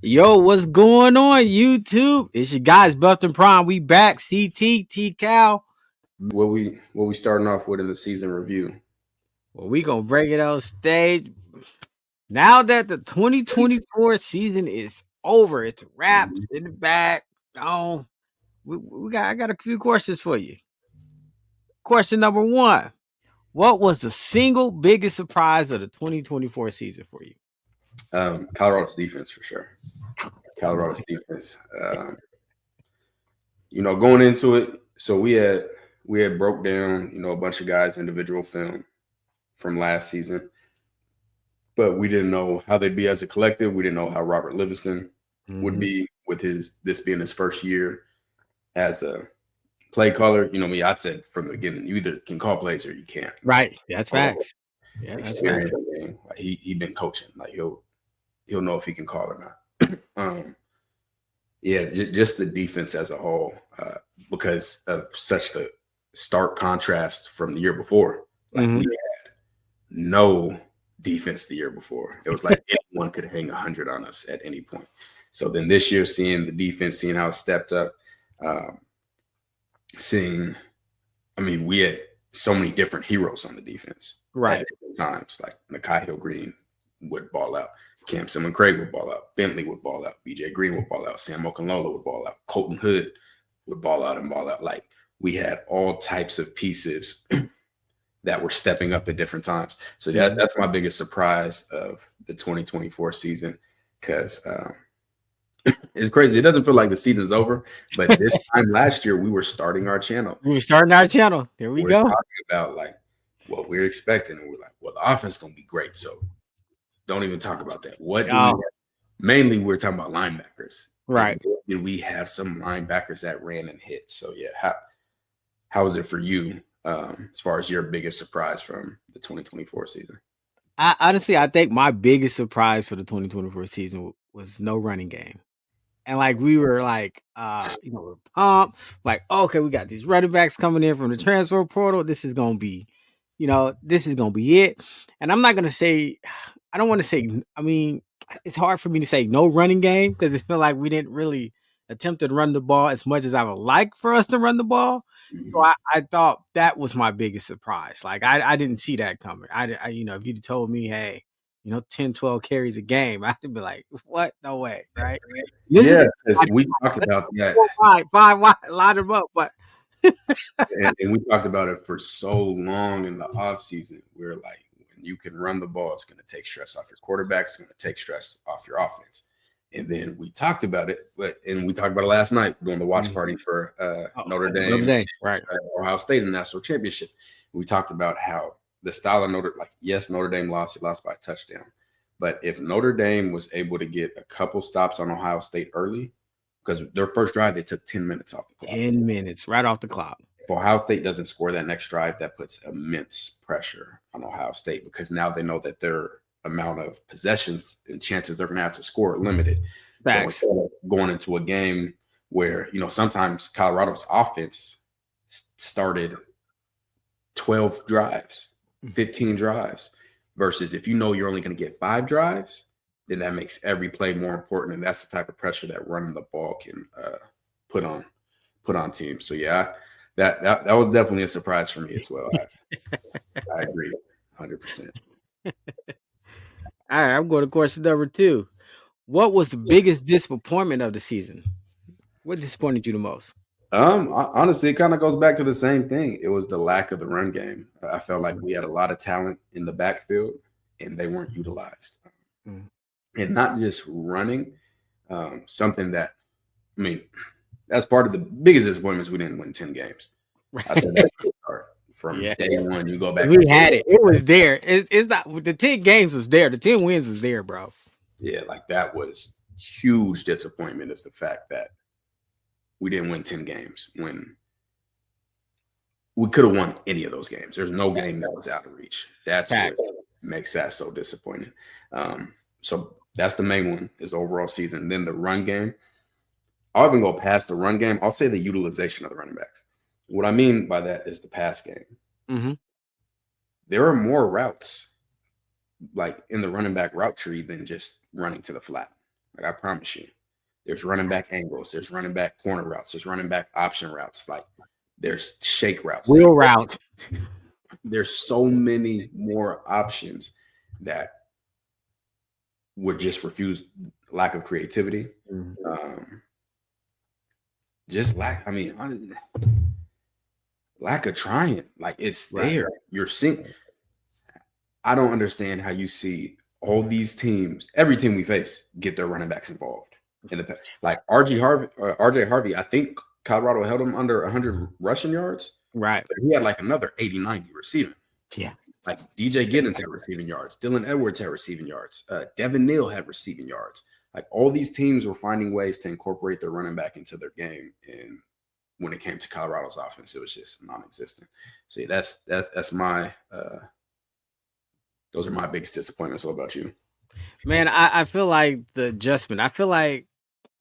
Yo, what's going on, YouTube? It's your guys, Belton Prime. We back. CT, T Cal. What we starting off with in the season review? Well, we gonna break it on stage. Now that the 2024 season is over, it's wrapped in the bag. Oh, I got a few questions for you. Question number one: what was the single biggest surprise of the 2024 season for you? Colorado's defense for sure. Colorado's defense. Going into it, so we had broke down a bunch of guys' individual film from last season, but we didn't know how they'd be as a collective. We didn't know how Robert Livingston would be with this being his first year as a play caller. I said from the beginning, you either can call plays or you can't. Right, that's facts. Yeah, that's facts. Like he been coaching. Like he'll know if he can call or not. Just the defense as a whole, because of such the stark contrast from the year before. Like we had no defense the year before. It was like anyone could hang 100 on us at any point. So then this year, seeing the defense, seeing how it stepped up, we had so many different heroes on the defense. Right. At different times, like Nakai Hill-Green would ball out. Cam Simon-Craig would ball out. Bentley would ball out. BJ Green would ball out. Sam Okunlola would ball out. Colton Hood would ball out and ball out. Like we had all types of pieces that were stepping up at different times. So that's my biggest surprise of the 2024 season, because it's crazy. It doesn't feel like the season's over, but this time last year we were starting our channel. We were starting our channel. Here we go. Talking about like what we're expecting, and we're like, well, the offense is gonna be great. So don't even talk about that. Mainly we're talking about linebackers. Right. Did we have some linebackers that ran and hit? So yeah, how was it for you as far as your biggest surprise from the 2024 season? I think my biggest surprise for the 2024 season was no running game. And like we were like, we're pumped. Like, okay, we got these running backs coming in from the transfer portal. This is gonna be it. And I'm not gonna say, I don't want to say. I mean, it's hard for me to say no running game because I feel like we didn't really attempt to run the ball as much as I would like for us to run the ball. So I thought that was my biggest surprise. Like I didn't see that coming. If you'd told me, hey, 10, 12 carries a game, I'd be like, what? No way, right? Because we talked about that. Five wide, line them up, but and we talked about it for so long in the off season. We're like, when you can run the ball, it's going to take stress off your quarterback. It's going to take stress off your offense. And then we talked about it, and we talked about it last night during the watch party for Notre Dame, right? Ohio State in the national championship. We talked about how the style of Notre Dame lost. It lost by a touchdown. But if Notre Dame was able to get a couple stops on Ohio State early, because their first drive, they took 10 minutes off the clock. 10 minutes right off the clock. If Ohio State doesn't score that next drive, that puts immense pressure on Ohio State, because now they know that their amount of possessions and chances they're going to have to score are limited. Facts. So instead of going into a game where, sometimes Colorado's offense started 12 drives, 15 drives, versus if you're only going to get 5 drives, then that makes every play more important. And that's the type of pressure that running the ball can put on teams. So yeah, that was definitely a surprise for me as well. I agree 100%. All right, I'm going to question number 2. What was the biggest disappointment of the season? What disappointed you the most? Honestly, it kind of goes back to the same thing. It was the lack of the run game. I felt like we had a lot of talent in the backfield, and they weren't utilized. And not just running, something that, that's part of the biggest disappointments. We didn't win 10 games. I said that from day one. You go back. We had it. It was there. It's not, the 10 games was there. The 10 wins was there, bro. Yeah, like that was huge disappointment, is the fact that we didn't win 10 games when we could have won any of those games. There's no game that was out of reach. That's what makes that so disappointing. So that's the main one, is overall season. Then the run game. I'll even go past the run game. I'll say the utilization of the running backs. What I mean by that is the pass game. There are more routes like in the running back route tree than just running to the flat. Like I promise you, there's running back angles, there's running back corner routes, there's running back option routes, like there's shake routes, Wheel route. there's so many more options that would just refuse lack of creativity. Just lack of trying. Like it's there. Right. You're seeing. I don't understand how you see all these teams, every team we face, get their running backs involved in the past. Like RJ Harvey, I think Colorado held him under 100 rushing yards. Right. But he had like another 80, 90 receiving. Yeah. Like DJ Giddens had receiving yards. Dylan Edwards had receiving yards. Devin Neal had receiving yards. Like all these teams were finding ways to incorporate their running back into their game. And when it came to Colorado's offense, it was just non-existent. So that's my those are my biggest disappointments. What about you? Man, I feel like the adjustment. I feel like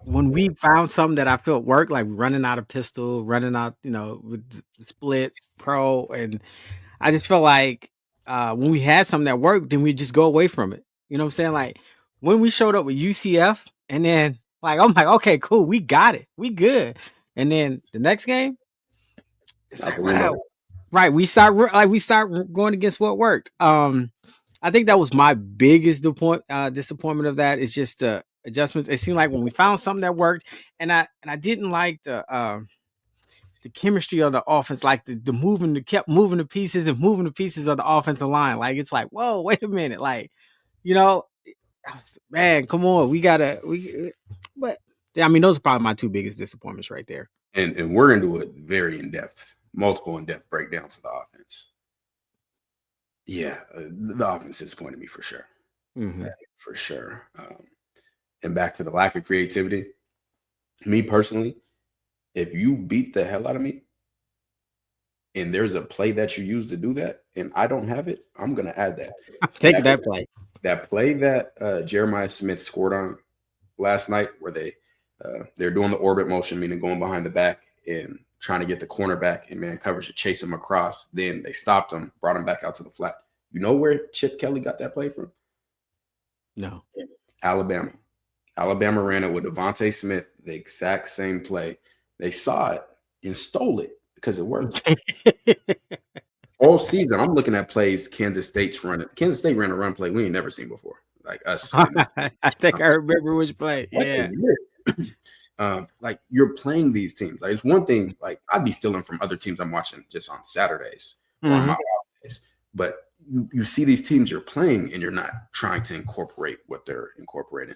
when we found something that I felt worked, like running out of pistol, running out, with the split pro, and I just felt like when we had something that worked, then we just go away from it. You know what I'm saying? Like when we showed up with UCF, and then like I'm like, okay, cool, we got it, we good. And then the next game, it's like, wow, right? We start going against what worked. I think that was my biggest disappointment of that. It's just the adjustments. It seemed like when we found something that worked, and I didn't like the chemistry of the offense, like the kept moving the pieces of the offensive line. Like it's like, whoa, wait a minute, like man, come on, but I mean, those are probably my two biggest disappointments right there. And we're gonna do a very multiple in-depth breakdowns of the offense. Yeah, the offense disappointed me for sure. For sure. And back to the lack of creativity. Me personally, if you beat the hell out of me and there's a play that you use to do that and I don't have it, I'm going to add that. Take that play. That play that Jeremiah Smith scored on last night where they're doing the orbit motion, meaning going behind the back and trying to get the cornerback in man coverage to chase him across. Then they stopped him, brought him back out to the flat. You know where Chip Kelly got that play from? No. Alabama. Alabama ran it with Devontae Smith, the exact same play. They saw it and stole it because it worked. All season, I'm looking at plays Kansas State's running. Kansas State ran a run play we ain't never seen before. Like us. I think I remember which play. Yeah. Like you're playing these teams. Like it's one thing, like I'd be stealing from other teams I'm watching just on Saturdays or on my off days. But you see these teams you're playing and you're not trying to incorporate what they're incorporating.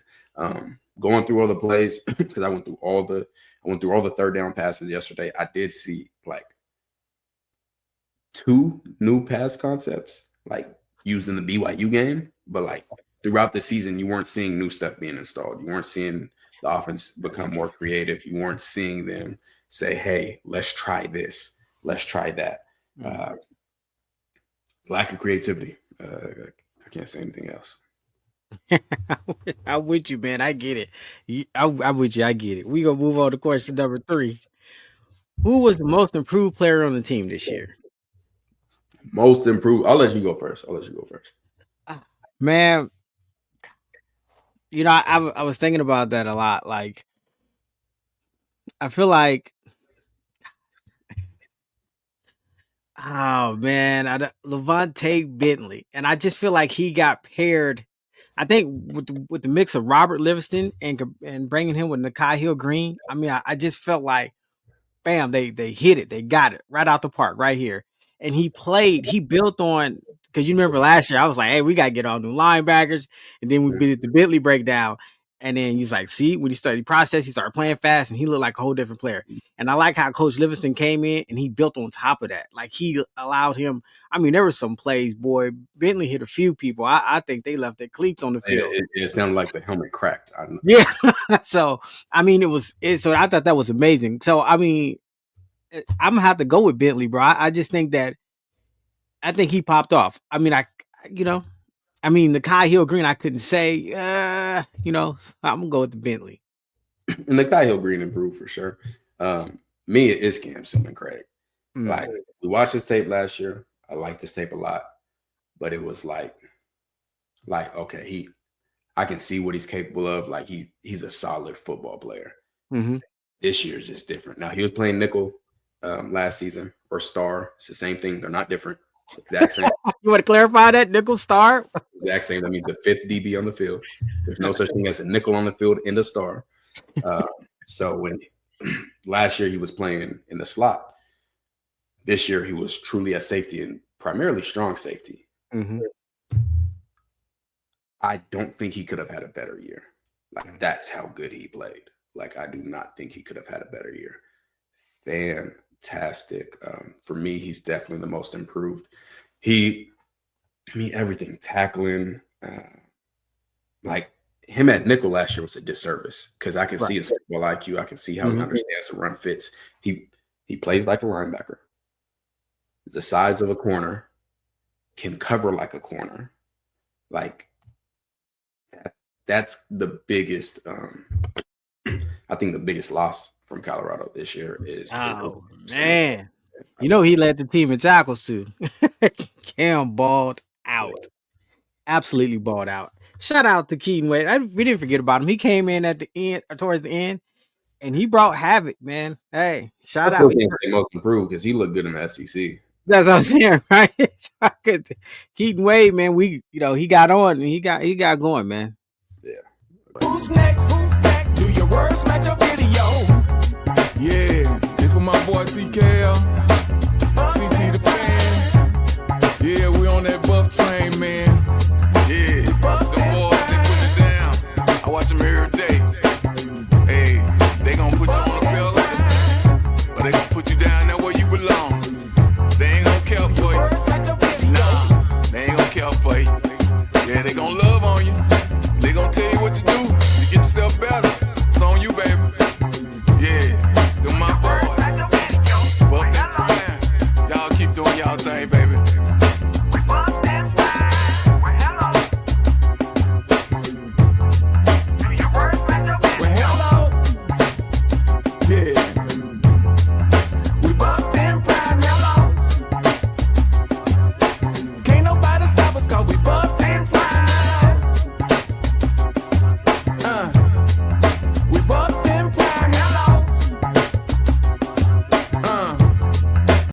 Going through all the plays, because I went through all the third down passes yesterday. I did see like 2 new pass concepts like used in the BYU game, but like throughout the season, you weren't seeing new stuff being installed. You weren't seeing the offense become more creative. You weren't seeing them say, hey, let's try this. Let's try that. Lack of creativity. I can't say anything else. I'm with you, man. I get it. I'm with you. I get it. We're going to move on to question number 3. Who was the most improved player on the team this year? Most improved. I'll let you go first. Man, I was thinking about that a lot. Like, I feel like, oh man, LeVonta Bentley, and I just feel like he got paired. I think with the mix of Robert Livingston and bringing him with Nakai Hill-Green. I mean, I just felt like, bam, they hit it, they got it right out the park right here. And he built on, because you remember last year I was like, hey, we got to get all new linebackers, and then we did the Bentley breakdown. And then he's like, see, when he started the process, he started playing fast and he looked like a whole different player. And I like how Coach Livingston came in and he built on top of that. Like he allowed him. I mean, there were some plays, boy. Bentley hit a few people. I think they left their cleats on the field. It sounded like the helmet cracked. Yeah. So, I mean, so I thought that was amazing. So, I mean, I'm going to have to go with Bentley, bro. I just think that, I think he popped off. I mean, Nakai Hill-Green, I couldn't say, I'm going to go with the Bentley. And Nakai Hill-Green improved for sure. Me, it's Cam Summan-Craig. Like, we watched this tape last year. I liked this tape a lot. But it was like, okay, I can see what he's capable of. Like he's a solid football player. Mm-hmm. This year is just different. Now he was playing nickel last season or star. It's the same thing. They're not different. Exact same. You want to clarify that nickel star? Exact same. That means the 5th DB on the field. There's no such thing as a nickel on the field and a star. So when last year he was playing in the slot, this year he was truly a safety and primarily strong safety. Mm-hmm. I don't think he could have had a better year. Like that's how good he played. Like I do not think he could have had a better year. Fantastic. For me, he's definitely the most improved. Everything tackling, like him at nickel last year was a disservice because I can see his football IQ. I can see how he understands the run fits. He plays like a linebacker. The size of a corner, can cover like a corner. Like that's the biggest. I think the biggest loss from Colorado this year is. Oh man, you know he led the team in tackles too. Cam balled out, absolutely balled out. Shout out to Keaton Wade. We didn't forget about him. He came in at the end, towards the end, and he brought havoc, man. Hey, shout out. He's the most improved because he looked good in the SEC. That's what I'm saying, right? Keaton Wade, man. He got on and he got going, man. Yeah. Who's next? Do your words match your video?